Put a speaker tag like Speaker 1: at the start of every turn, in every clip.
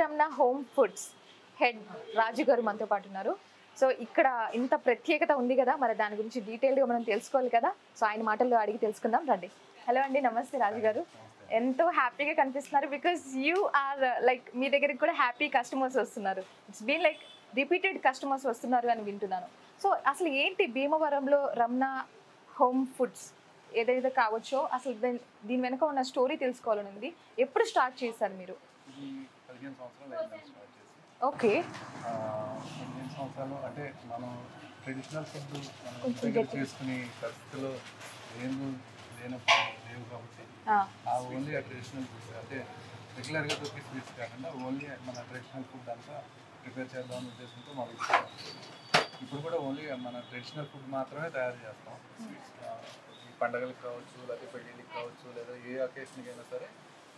Speaker 1: Ramana home foods head రాజు గారు మనతో పాటు ఉన్నారు. సో ఇక్కడ ఇంత ప్రత్యేకత ఉంది కదా, మరి దాని గురించి డీటెయిల్గా మనం తెలుసుకోవాలి కదా. సో ఆయన మాటల్లో అడిగి తెలుసుకుందాం రండి. హలో అండి, నమస్తే రాజు గారు. ఎంతో హ్యాపీగా కనిపిస్తున్నారు. బికాజ్ యూ ఆర్ లైక్ మీ దగ్గరికి కూడా హ్యాపీ కస్టమర్స్ వస్తున్నారు. It's been like repeated customers వస్తున్నారు అని వింటున్నాను. సో అసలు ఏంటి భీమవరంలో రమణ హోమ్ ఫుడ్స్ ఏదైతే కావచ్చో, అసలు దీని వెనక ఉన్న స్టోరీ తెలుసుకోవాలని ఉంది. ఎప్పుడు స్టార్ట్ చేశారు మీరు?
Speaker 2: 15 సంవత్సరాలు అయింది స్టార్ట్ చేసి.
Speaker 1: ఓకే.
Speaker 2: 15 సంవత్సరాలు అంటే మనం ట్రెడిషనల్ ఫుడ్ మనం దగ్గర చేసుకునే పరిస్థితుల్లో లేనప్పుడు లేవు కాబట్టి ఓన్లీ ఆ ట్రెడిషనల్ ఫుడ్ అంటే రెగ్యులర్గా దొరికే స్వీట్స్ కాకుండా ఓన్లీ మన ట్రెడిషనల్ ఫుడ్ అంతా ప్రిపేర్ చేద్దామనే ఉద్దేశంతో మొదలు. ఇప్పుడు కూడా ఓన్లీ మన ట్రెడిషనల్ ఫుడ్ మాత్రమే తయారు చేస్తాం. స్వీట్స్ ఈ పండగలకు కావచ్చు, లేకపోతే పెళ్ళిళ్ళకి కావచ్చు, లేదా ఏ అకేషన్కి అయినా సరే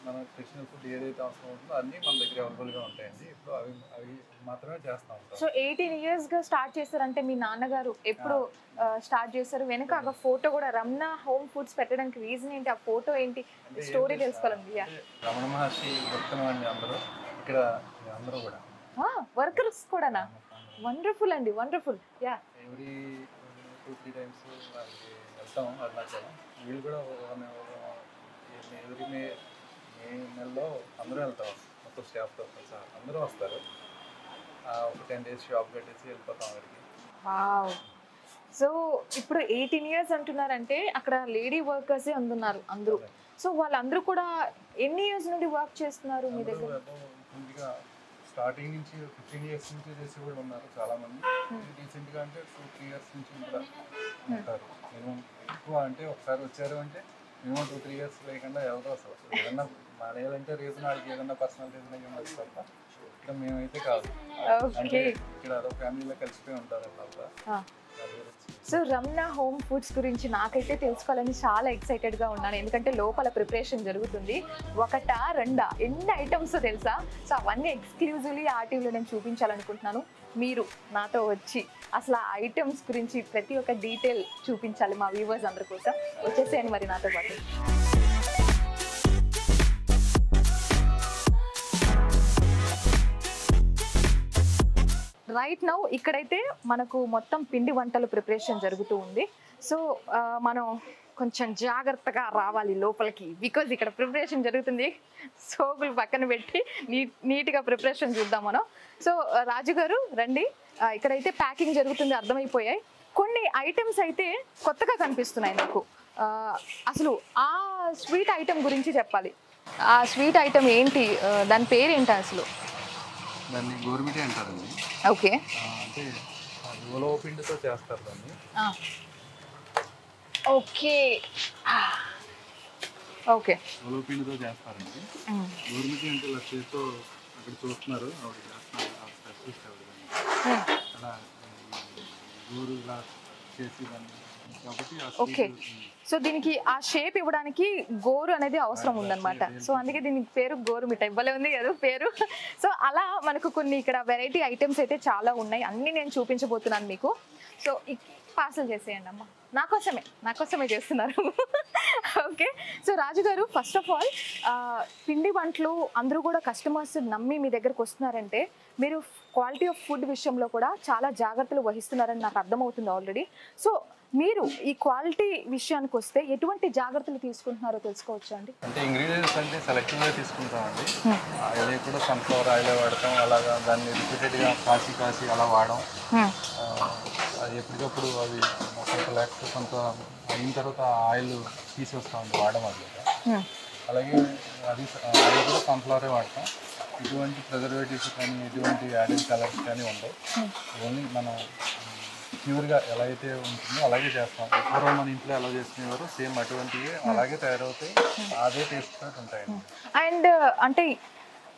Speaker 2: మన ట్రెడిషనల్ ఫుడ్ ఏదైతే అవసరం ఉంటుందో అన్నీ మన దగ్గర అవైలబుల్గా ఉంటాయండి. ఇప్పుడు అవి మాత్రమే చేస్తూ ఉంటాం.
Speaker 1: సో 18 yearsగా స్టార్ట్ చేశారంటే మీ నాన్నగారు ఎప్పుడు స్టార్ట్ చేశారు? వెనక ఆ ఫోటో కూడా రమణ హోమ్ ఫుడ్స్ పెట్టడానికి రీజన్ ఏంటి? ఆ ఫోటో ఏంటి? స్టోరీ తెలుసుకోవాలండి.
Speaker 2: రమణ మహర్షి భక్తులు అండి అందరూ ఇక్కడ, అందరూ కూడా
Speaker 1: వర్కర్స్ కూడానా? వండర్ఫుల్ అండి, వండర్ఫుల్. యా,
Speaker 2: ఎవ్రీ 2-3 times వెళ్తాం అరుణాచలం. వీళ్ళు కూడా ఎవ్రీ మే నెలలో అందరూ వెళ్తాం, మొత్తం స్టాఫ్తో సహా అందరూ వస్తారు. ఒక 10 days షాప్ పెట్టేసి వెళ్ళిపోతాం అక్కడికి.
Speaker 1: వావ్. సో ఇప్పుడు 18 years అంటున్నారంటే అక్కడ లేడీ వర్కర్సే అందున్నారు అందరూ. సో వాళ్ళందరూ కూడా ఎన్ని ఇయర్స్ నుండి వర్క్ చేస్తున్నారు మీ దగ్గర?
Speaker 2: స్టార్టింగ్ నుంచి 15 years నుంచి చేసే కూడా ఉన్నారు చాలా మంది. రీసెంట్గా అంటే 2-3 years నుంచి కూడా ఉంటారు. మినిమం ఎక్కువ అంటే ఒకసారి వచ్చారు అంటే మినిమం 2-3 years లేకుండా ఎవరో అసలు ఏదన్నా మానేయాలంటే రీజన్ వాడికి ఏదన్నా పర్సనల్ రీజన్ అయ్యి ఉండదు తప్ప ఇక్కడ మేమైతే కాదు. అంటే ఇక్కడ అదో ఫ్యామిలీలో కలిసిపోయి ఉంటారు అట్లా.
Speaker 1: సో రమణ హోమ్ ఫుడ్స్ గురించి నాకైతే తెలుసుకోవాలని చాలా ఎక్సైటెడ్గా ఉన్నాను. ఎందుకంటే లోపల ప్రిపరేషన్ జరుగుతుంది. ఒకటా రెండా ఎన్ని ఐటమ్స్ తెలుసా? సో అవన్నీ ఎక్స్క్లూజివ్లీ ఆర్టీవీలో నేను చూపించాలనుకుంటున్నాను. మీరు నాతో వచ్చి అసలు ఆ ఐటమ్స్ గురించి ప్రతి ఒక్క డీటెయిల్ చూపించాలి మా వ్యూవర్స్ అందరి కోసం. వచ్చేసేయండి మరి నాతో పాటు. రైట్ నౌ ఇక్కడైతే మనకు మొత్తం పిండి వంటలు ప్రిపరేషన్ జరుగుతూ ఉంది. సో మనం కొంచెం జాగ్రత్తగా రావాలి లోపలికి, బికాజ్ ఇక్కడ ప్రిపరేషన్ జరుగుతుంది. సోపులు పక్కన పెట్టి నీట్గా ప్రిపరేషన్ చూద్దాం మనం. సో రాజు గారు రండి. ఇక్కడైతే ప్యాకింగ్ జరుగుతుంది, అర్థమైపోయాయి. కొన్ని ఐటమ్స్ అయితే కొత్తగా కనిపిస్తున్నాయి నాకు. అసలు ఆ స్వీట్ ఐటమ్ గురించి చెప్పాలి. ఆ స్వీట్ ఐటమ్ ఏంటి, దాని పేరు ఏంటి అసలు?
Speaker 2: దాన్ని గోరుమిటి అంటారండి.
Speaker 1: ఓకే.
Speaker 2: అంటే ఉలవ పిండితో చేస్తారు దాన్ని.
Speaker 1: ఓకే ఓకే,
Speaker 2: ఉలవ పిండితో చేస్తారండి. గోరుమిటి అంటే ఇలా చేతితో అక్కడ చూస్తున్నారు ఆవిడ చేస్తున్నారు, స్పెషలిస్ట్ ఆవిడ. అలా గోరు ఇలా చేసి దాన్ని కాబట్టి.
Speaker 1: ఓకే. సో దీనికి ఆ షేప్ ఇవ్వడానికి గోరు అనేది అవసరం ఉందన్నమాట. సో అందుకే దీనికి పేరు గోరు మిఠాయి. భలే ఉంది కదా పేరు. సో అలా మనకు కొన్ని ఇక్కడ వెరైటీ ఐటమ్స్ అయితే చాలా ఉన్నాయి. అన్నీ నేను చూపించబోతున్నాను మీకు. సో పార్సల్ చేసేయండి అమ్మ, నాకోసమే చేస్తున్నారు. ఓకే. సో రాజు గారు, ఫస్ట్ ఆఫ్ ఆల్ పిండి వంటలు అందరూ కూడా కస్టమర్స్ నమ్మి మీ దగ్గరకు వస్తున్నారంటే మీరు క్వాలిటీ ఆఫ్ ఫుడ్ విషయంలో కూడా చాలా జాగ్రత్తలు వహిస్తున్నారని నాకు అర్థమవుతుంది ఆల్రెడీ. సో మీరు ఈ క్వాలిటీ విషయానికి వస్తే ఎటువంటి జాగ్రత్తలు తీసుకుంటున్నారో తెలుసుకోవచ్చా అండి?
Speaker 2: అంటే ఇంగ్రీడియంట్స్ అంటే సెలెక్టివ్గా తీసుకుంటామండి. అది కూడా సన్ఫ్లవర్ ఆయిల్ వాడతాం, అలాగా దాన్ని రిపీటెడ్గా కాసి అలా వాడడం. అది ఎప్పటికప్పుడు అవి కొంత లేకపోతే కొంత అయిన తర్వాత ఆయిల్ తీసేస్తామండి వాడడం అది. అలాగే అది ఆయిల్ కూడా సన్ఫ్లవరే వాడతాం. ఎటువంటి ప్రిజర్వేటివ్స్ కానీ ఎటువంటి యాడెడ్ కలర్స్ కానీ ఉండవు. ఓన్లీ మనం ప్యూర్గా ఎలా అయితే ఉంటుందో అలాగే చేస్తాం. ఎవరో మన ఇంట్లో ఎలా చేసుకునేవారో సేమ్ అటువంటివి అలాగే తయారవుతాయి, అదే టేస్ట్ ఉంటాయండి.
Speaker 1: అండ్ అంటే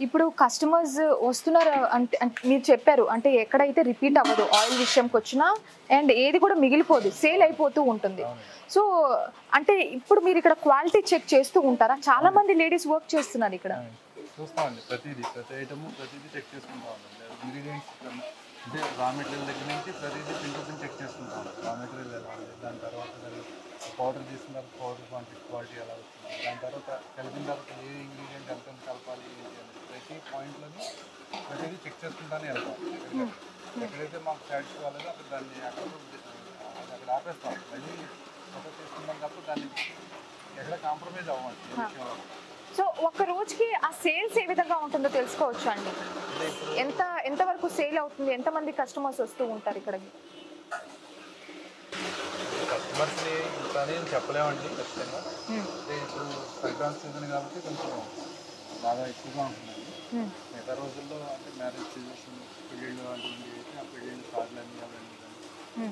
Speaker 1: ఇప్పుడు కస్టమర్స్ వస్తున్నారు అంటే మీరు చెప్పారు, అంటే ఎక్కడైతే రిపీట్ అవ్వదు ఆయిల్ విషయంకి వచ్చినా, అండ్ ఏది కూడా మిగిలిపోదు, సేల్ అయిపోతూ ఉంటుంది. సో అంటే ఇప్పుడు మీరు ఇక్కడ క్వాలిటీ చెక్ చేస్తూ ఉంటారా? చాలా మంది లేడీస్ వర్క్ చేస్తున్నారు ఇక్కడ.
Speaker 2: చూస్తామండి, ప్రతి ఐటమ్ ప్రతిదీ చెక్ చేసుకుంటామండి. ఇంగ్రీడియంట్స్ అంటే రా మెటీరియల్ దగ్గర నుంచి ప్రతిదీ పిండి చెక్ చేసుకుంటాం. రా మెటీరియల్ ఎలా ఉంది, దాని తర్వాత పౌడర్ తీసుకున్న తర్వాత పౌడర్ క్వాలిటీ ఎలా వస్తుంది, దాని తర్వాత కలిపిన తర్వాత ఏ ఇంగ్రీడియంట్ ఎంత కలపాలి, ప్రతి పాయింట్లోని ప్రతిదీ చెక్ చేసుకుంటానే వెళ్తాం. ఎక్కడైతే మాకు సాటిస్ఫై కాలేదో అక్కడ దాన్ని అక్కడ ఆపేస్తాం. మళ్ళీ ఫోటో తీసుకుంటాం తప్ప దాన్ని ఎక్కడ కాంప్రమైజ్ అవ్వండి.
Speaker 1: సో ఒక రోజుకి ఆ సేల్స్ ఏ విధంగా ఉంటుందో తెలుసుకోవచ్చు అండి. ఎంతవరకు సేల్ అవుతుంది, ఎంతమంది కస్టమర్స్ వస్తూ ఉంటారు ఇక్కడికి?
Speaker 2: కస్టమర్స్ని ఇంతనే చెప్పలేమండి ఖచ్చితంగా. అంటే ఇప్పుడు సంక్రాంతి సీజన్ కాబట్టి కొంచెం బాగా ఎక్కువగా ఉంటుందండి. మిగతా రోజుల్లో అంటే మ్యారేజ్ సీజన్, పెళ్ళిళ్ళు అలాంటివి అయితే ఆ పెళ్ళిళ్ళు కార్డులన్నీ అవన్నీ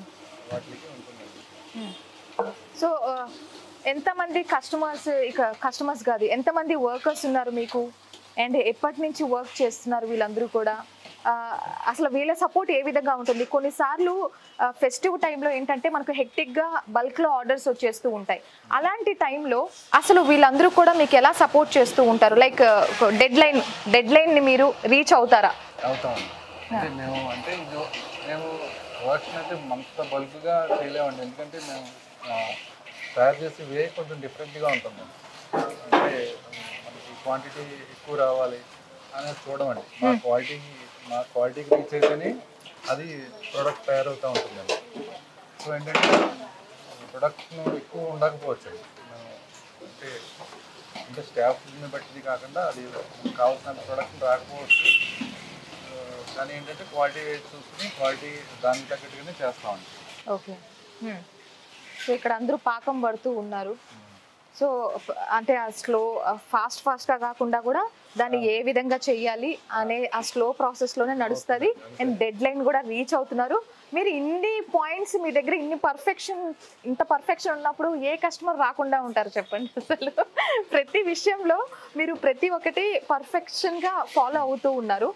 Speaker 2: వాటికి ఉంటుందండి.
Speaker 1: సో ఎంతమంది కస్టమర్స్ కాదు, ఎంతమంది వర్కర్స్ ఉన్నారు మీకు, అండ్ ఎప్పటి నుంచి వర్క్ చేస్తున్నారు వీళ్ళందరూ కూడా? అసలు వీళ్ళ సపోర్ట్ ఏ విధంగా ఉంటుంది? కొన్నిసార్లు ఫెస్టివ్ టైంలో ఏంటంటే మనకు హెక్టిక్గా బల్క్లో ఆర్డర్స్ వచ్చేస్తూ ఉంటాయి. అలాంటి టైంలో అసలు వీళ్ళందరూ కూడా మీకు ఎలా సపోర్ట్ చేస్తూ ఉంటారు? లైక్ డెడ్ లైన్ని మీరు రీచ్ అవుతారా?
Speaker 2: అవుతామండి. అంటే మేము వర్క్స్ అయితే మనతో బల్క్గా చేయలేమండి. ఎందుకంటే మేము తయారు చేసే వే కొంచెం డిఫరెంట్గా ఉంటుంది. అంటే మనకి క్వాంటిటీ ఎక్కువ రావాలి అనేది చూడమండి. మా క్వాలిటీకి రీచ్ అయితేనే అది ప్రోడక్ట్ తయారవుతూ ఉంటుందండి. సో ఏంటంటే ప్రొడక్ట్ను ఎక్కువ ఉండకపోవచ్చు అంటే స్టాఫ్ని బట్టి కాకుండా అది కావాల్సినంత ప్రొడక్ట్ రాకపోవచ్చు. కానీ ఏంటంటే క్వాలిటీ చూసుకుని క్వాలిటీ దానికి తగ్గట్టుగానే చేస్తామండి.
Speaker 1: ఓకే. సో ఇక్కడ అందరూ పాకం పడుతూ ఉన్నారు. సో అంటే ఆ ఫాస్ట్గా కాకుండా కూడా దాన్ని ఏ విధంగా చెయ్యాలి అనే ఆ స్లో ప్రాసెస్లోనే నడుస్తుంది. అండ్ డెడ్ లైన్ కూడా రీచ్ అవుతున్నారు. మీరు ఇన్ని పాయింట్స్ మీ దగ్గర ఇంత పర్ఫెక్షన్ ఉన్నప్పుడు ఏ కస్టమర్ రాకుండా ఉంటారు చెప్పండి? అసలు ప్రతి విషయంలో మీరు ప్రతి ఒక్కటి పర్ఫెక్షన్గా ఫాలో అవుతూ ఉన్నారు.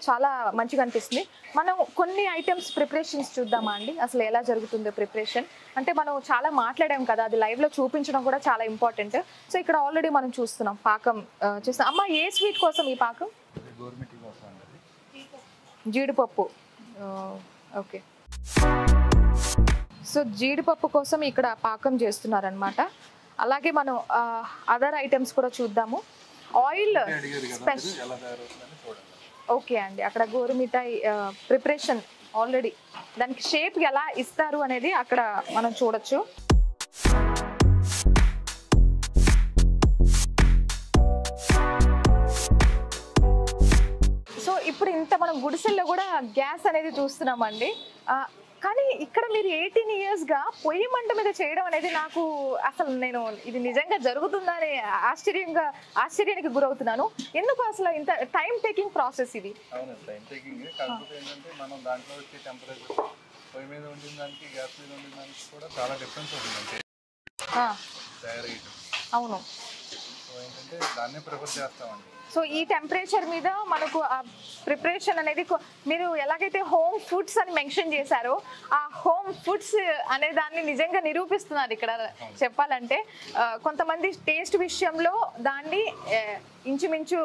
Speaker 1: చాలా మంచిగా అనిపిస్తుంది. మనం కొన్ని ఐటమ్స్ ప్రిపరేషన్స్ చూద్దామా అండి? అసలు ఎలా జరుగుతుందో ప్రిపరేషన్ అంటే మనం చాలా మాట్లాడాం కదా, అది లైవ్లో చూపించడం కూడా చాలా ఇంపార్టెంట్. సో ఇక్కడ ఆల్రెడీ మనం చూస్తున్నాం పాకం చూస్తాం. అమ్మ ఏ స్వీట్ కోసం ఈ పాకం? జీడిపప్పు. ఓకే. సో జీడిపప్పు కోసం ఇక్కడ పాకం చేస్తున్నారనమాట. అలాగే మనం అదర్ ఐటమ్స్ కూడా చూద్దాము. Oil special. ఓకే అండి, అక్కడ గోరుమిఠాయి ప్రిపరేషన్ ఆల్రెడీ దానికి షేప్ ఎలా ఇస్తారు అనేది అక్కడ మనం చూడొచ్చు. సో ఇప్పుడు ఇంత మనం గుడిసెల్లో కూడా గ్యాస్ అనేది చూస్తున్నామండి. కానీ ఇక్కడ మీరు 18 yearsగా పొయ్యి మంట మీద చేయడం అనేది నాకు అసలు నేను ఇది నిజంగా జరుగుతుందా అని ఆశ్చర్యానికి గురవుతున్నాను. ఎందుకు అసలు ఇంత టైం టేకింగ్ ప్రాసెస్ ఇది?
Speaker 2: అవును, టైం టేకింగ్. కాకపోతే ఏంటంటే మనం దాంట్లో వచ్చే టెంపరేచర్ పొయ్యి మీద వండిన దానికి గ్యాస్ మీద వండిన దానికి కూడా చాలా డిఫరెన్స్ ఉంటుంది తయారయ్యేది.
Speaker 1: అవును.
Speaker 2: సో ఏంటంటే దాన్నే ప్రిఫర్ చేస్తామండి.
Speaker 1: సో ఈ టెంపరేచర్ మీద మనకు ఆ ప్రిపరేషన్ అనేది మీరు ఎలాగైతే హోమ్ ఫుడ్స్ అని మెన్షన్ చేశారో ఆ హోమ్ ఫుడ్స్ అనే దాన్ని నిజంగా నిరూపిస్తున్నారు ఇక్కడ చెప్పాలంటే. కొంతమంది టేస్ట్ విషయంలో దాన్ని ఇంచుమించు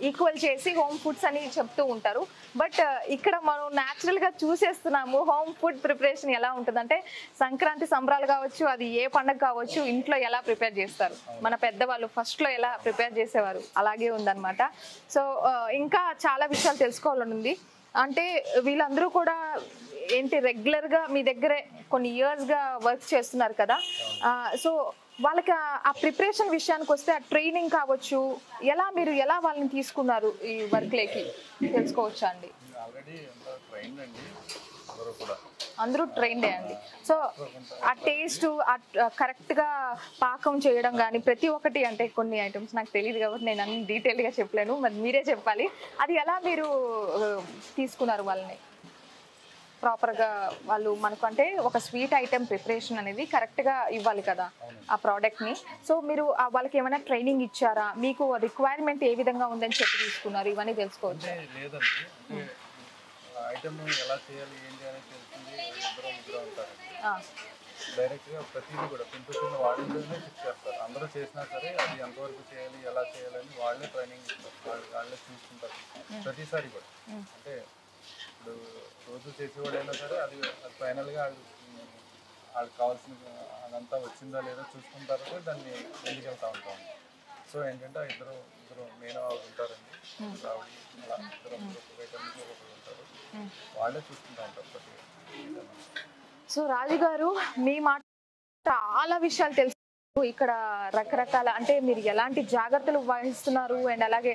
Speaker 1: ఈక్వల్ చేసి హోమ్ ఫుడ్స్ అని చెప్తూ ఉంటారు. బట్ ఇక్కడ మనం న్యాచురల్గా చూసేస్తున్నాము హోమ్ ఫుడ్ ప్రిపరేషన్ ఎలా ఉంటుందంటే సంక్రాంతి సంబరాలు కావచ్చు, అది ఏ పండుగ కావచ్చు, ఇంట్లో ఎలా ప్రిపేర్ చేస్తారు మన పెద్దవాళ్ళు ఫస్ట్లో ఎలా ప్రిపేర్ చేసేవారు అలాగే ఉందన్నమాట. సో ఇంకా చాలా విషయాలు తెలుసుకోవాలని ఉంది. అంటే వీళ్ళందరూ కూడా ఏంటి రెగ్యులర్గా మీ దగ్గరే కొన్ని ఇయర్స్గా వర్క్ చేస్తున్నారు కదా. సో వాళ్ళకి ఆ ప్రిపరేషన్ విషయానికి వస్తే ఆ ట్రైనింగ్ కావచ్చు, మీరు ఎలా వాళ్ళని తీసుకున్నారు ఈ వర్క్లోకి తెలుసుకోవచ్చా అండి? అందరూ ట్రైన్డే అండి. సో ఆ టేస్ట్ కరెక్ట్గా పాకం చేయడం కానీ ప్రతి ఒక్కటి, అంటే కొన్ని ఐటమ్స్ నాకు తెలియదు కాబట్టి నేను అన్ని డీటెయిల్గా చెప్పలేను, మరి మీరే చెప్పాలి. అది ఎలా మీరు తీసుకున్నారు వాళ్ళని ప్రాపర్గా? వాళ్ళు మనకు అంటే ఒక స్వీట్ ఐటెం ప్రిపరేషన్ అనేది కరెక్ట్గా ఇవ్వాలి కదా ఆ ప్రోడక్ట్ని. సో మీరు వాళ్ళకి ఏమైనా ట్రైనింగ్ ఇచ్చారా? మీకు రిక్వైర్మెంట్ ఏ విధంగా ఉందని చెప్పి తీసుకున్నారు? ఇవన్నీ తెలుసుకోవచ్చు.
Speaker 2: ఐటమ్ ఎలా చేయాలి ఏంటి అనేది తెలుస్తుంది. ఇద్దరు ఉంటారు డైరెక్ట్గా ప్రతిదీ కూడా పింపుల్స్ వాళ్ళే ఫిక్స్ చేస్తారు. అందరూ చేసినా సరే అది ఎంతవరకు చేయాలి ఎలా చేయాలని వాళ్ళే ట్రైనింగ్ ఇస్తారు, వాళ్ళే చూసుకుంటారు ప్రతిసారి కూడా. అంటే ఇప్పుడు రోజు చేసేవాడైనా సరే అది ఫైనల్గా వాళ్ళకి కావాల్సిన అదంతా వచ్చిందా లేదా చూసుకున్న తర్వాత దాన్ని ముందుకెళ్తూ ఉంటాం. సో ఏంటంటే ఇద్దరు మెయిన్ వాళ్ళు ఉంటారండి. రావుడి అలా ఒక్కొక్క ఐటమ్ ఒక్కొక్కరు ఉంటారు, వాళ్ళే చూసుకుంటా ఉంటారు ప్రతి ఐటమ్.
Speaker 1: సో రాజుగారు మీ మాట చాలా విషయాలు తెలుసు. ఇక్కడ రకరకాల అంటే మీరు ఎలాంటి జాగ్రత్తలు వహిస్తున్నారు అండ్ అలాగే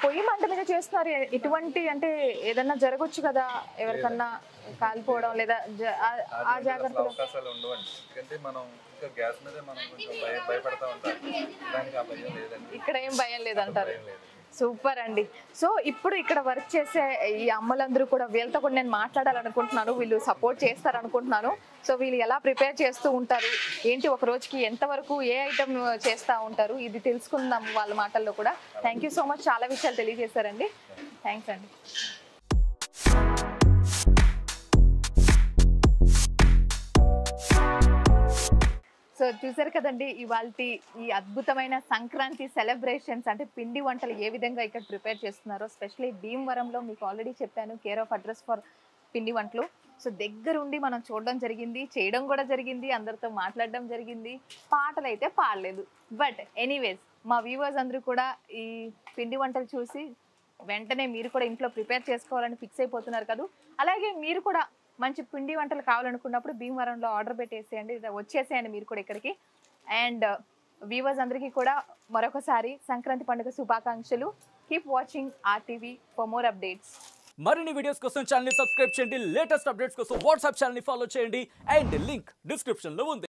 Speaker 1: పొయ్యి మంట మీద చేస్తున్నారు. ఎటువంటి అంటే ఏదన్నా జరగచ్చు కదా, ఎవరికన్నా కాలిపోవడం లేదా ఆ జాగ్రత్తలు
Speaker 2: అవకాశాలు ఉండవండి. ఎందుకంటే మనం ఇంకా గ్యాస్ మీదే మనం కొంచెం భయపడతా ఉంటాం, దానికి ఆ భయం లేదండి.
Speaker 1: ఇక్కడ ఏం భయం లేదంటారు.
Speaker 2: భయం లేదు.
Speaker 1: సూపర్ అండి. సో ఇప్పుడు ఇక్కడ వర్క్ చేసే ఈ అమ్మలందరూ కూడా వీళ్ళతో కూడా నేను మాట్లాడాలనుకుంటున్నాను, వీళ్ళు సపోర్ట్ చేస్తారనుకుంటున్నాను. సో వీళ్ళు ఎలా ప్రిపేర్ చేస్తూ ఉంటారు ఏంటి, ఒక రోజుకి ఎంతవరకు ఏ ఐటమ్ చేస్తూ ఉంటారు, ఇది తెలుసుకుందాం వాళ్ళ మాటల్లో కూడా. థ్యాంక్ యూ సో మచ్, చాలా విషయాలు తెలియజేశారండి. థ్యాంక్స్ అండి. సో చూసారు కదండి ఇవాల్టి ఈ అద్భుతమైన సంక్రాంతి సెలబ్రేషన్స్, అంటే పిండి వంటలు ఏ విధంగా ఇక్కడ ప్రిపేర్ చేస్తున్నారో. స్పెషల్లీ భీమవరంలో మీకు ఆల్రెడీ చెప్పాను, కేర్ ఆఫ్ అడ్రస్ ఫర్ పిండి వంటలు. సో దగ్గరుండి మనం చూడడం జరిగింది, చేయడం కూడా జరిగింది, అందరితో మాట్లాడడం జరిగింది. పాటలు అయితే పాడలేదు. బట్ ఎనీవేస్ మా వ్యూవర్స్ అందరూ కూడా ఈ పిండి వంటలు చూసి వెంటనే మీరు కూడా ఇంట్లో ప్రిపేర్ చేసుకోవాలని ఫిక్స్ అయిపోతున్నారు కదా. అలాగే మీరు కూడా మంచి పిండి వంటలు కావాలనుకున్నప్పుడు భీమవరంలో ఆర్డర్ పెట్టేసేయండి, వచ్చేసేయండి మీరు కూడా ఇక్కడికి. అండ్ వ్యూవర్స్ అందరికీ కూడా మరొకసారి సంక్రాంతి పండుగ శుభాకాంక్షలు. Keep watching RTV for more updates.
Speaker 3: మరిన్ని వీడియోస్ కోసం ఛానల్ ని సబ్స్క్రైబ్ చేయండి, లేటెస్ట్ అప్డేట్స్ కోసం వాట్సాప్ ఛానల్ ని ఫాలో చేయండి, అండ్ లింక్ డిస్క్రిప్షన్ లో ఉంది.